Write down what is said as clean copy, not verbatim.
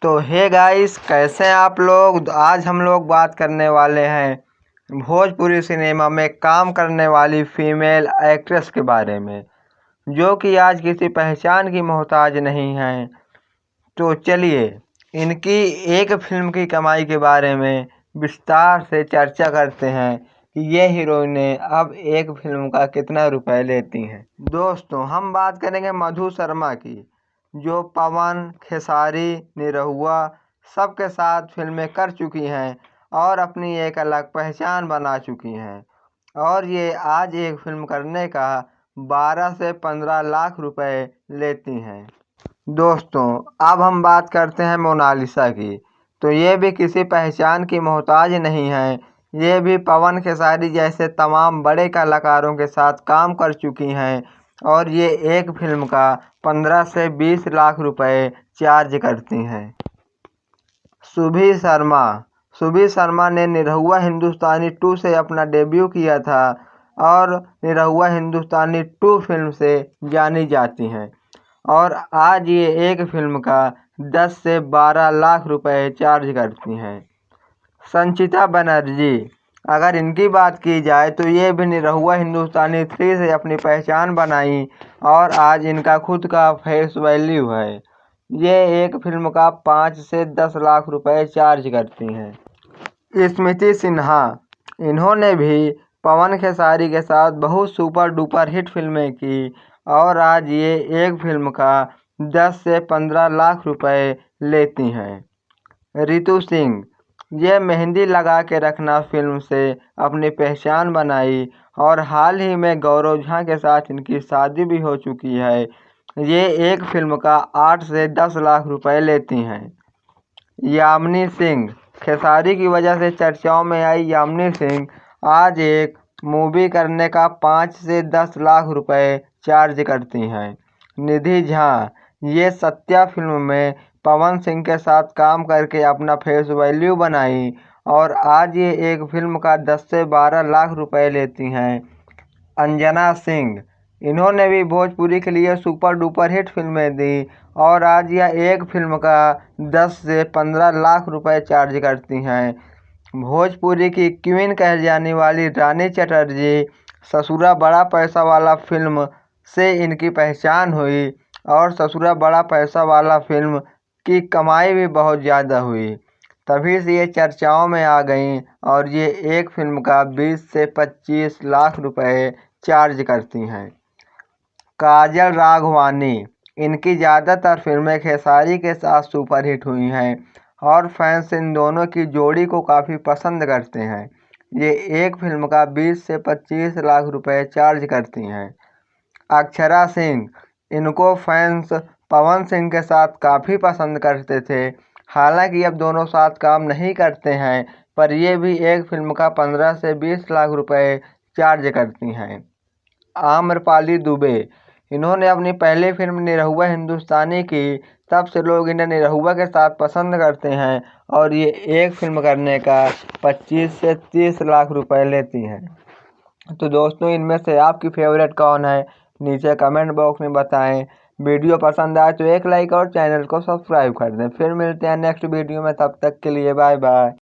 तो hey guys, कैसे हैं आप लोग। आज हम लोग बात करने वाले हैं भोजपुरी सिनेमा में काम करने वाली फीमेल एक्ट्रेस के बारे में, जो कि आज किसी पहचान की मोहताज नहीं है। तो चलिए इनकी एक फिल्म की कमाई के बारे में विस्तार से चर्चा करते हैं कि ये हीरोइनें अब एक फिल्म का कितना रुपए लेती हैं। दोस्तों, हम बात करेंगे मधु शर्मा की, जो पवन, खेसारी, निरहुआ सबके साथ फिल्में कर चुकी हैं और अपनी एक अलग पहचान बना चुकी हैं। और ये आज एक फिल्म करने का 12 से 15 लाख रुपए लेती हैं। दोस्तों, अब हम बात करते हैं मोनालिसा की। तो ये भी किसी पहचान की मोहताज नहीं है। ये भी पवन, खेसारी जैसे तमाम बड़े कलाकारों के साथ काम कर चुकी हैं और ये एक फिल्म का 15 से 20 लाख रुपए चार्ज करती हैं। सुभी शर्मा ने निरहुआ हिंदुस्तानी 2 से अपना डेब्यू किया था और निरहुआ हिंदुस्तानी 2 फिल्म से जानी जाती हैं और आज ये एक फिल्म का 10 से 12 लाख रुपए चार्ज करती हैं। संचिता बनर्जी, अगर इनकी बात की जाए तो ये भी निरहुआ हिंदुस्तानी 3 से अपनी पहचान बनाई और आज इनका खुद का फेस वैल्यू है। ये एक फिल्म का 5 से 10 लाख रुपए चार्ज करती हैं। स्मृति सिन्हा, इन्होंने भी पवन खेसारी के साथ बहुत सुपर डुपर हिट फिल्में की और आज ये एक फिल्म का 10 से 15 लाख रुपए लेती हैं। रितु सिंह, ये मेहंदी लगा के रखना फिल्म से अपनी पहचान बनाई और हाल ही में गौरव झा के साथ इनकी शादी भी हो चुकी है। ये एक फिल्म का 8 से 10 लाख रुपए लेती हैं। यामिनी सिंह, खेसारी की वजह से चर्चाओं में आई यामिनी सिंह आज एक मूवी करने का 5 से 10 लाख रुपए चार्ज करती हैं। निधि झा, ये सत्या फिल्म में पवन सिंह के साथ काम करके अपना फेस वैल्यू बनाई और आज ये एक फिल्म का 10 से 12 लाख रुपए लेती हैं। अंजना सिंह, इन्होंने भी भोजपुरी के लिए सुपर डुपर हिट फिल्में दी और आज यह एक फिल्म का 10 से 15 लाख रुपए चार्ज करती हैं। भोजपुरी की क्वीन कह जाने वाली रानी चटर्जी, ससुरा बड़ा पैसा वाला फिल्म से इनकी पहचान हुई और ससुरा बड़ा पैसा वाला फिल्म की कमाई भी बहुत ज़्यादा हुई, तभी से ये चर्चाओं में आ गईं और ये एक फिल्म का 20 से 25 लाख रुपए चार्ज करती हैं। काजल राघवानी, इनकी ज़्यादातर फिल्में खेसारी के साथ सुपरहिट हुई हैं और फैंस इन दोनों की जोड़ी को काफ़ी पसंद करते हैं। ये एक फिल्म का 20 से 25 लाख रुपए चार्ज करती हैं। अक्षरा सिंह, इनको फैंस पवन सिंह के साथ काफ़ी पसंद करते थे, हालांकि अब दोनों साथ काम नहीं करते हैं, पर ये भी एक फिल्म का 15 से 20 लाख रुपए चार्ज करती हैं। आम्रपाली दुबे, इन्होंने अपनी पहली फिल्म निरहुआ हिंदुस्तानी की, तब से लोग इन्हें निरहुआ के साथ पसंद करते हैं और ये एक फिल्म करने का 25 से 30 लाख रुपए लेती हैं। तो दोस्तों, इनमें से आपकी फेवरेट कौन है, नीचे कमेंट बॉक्स में बताएं। वीडियो पसंद आए तो एक लाइक और चैनल को सब्सक्राइब कर दें। फिर मिलते हैं नेक्स्ट वीडियो में, तब तक के लिए बाय बाय।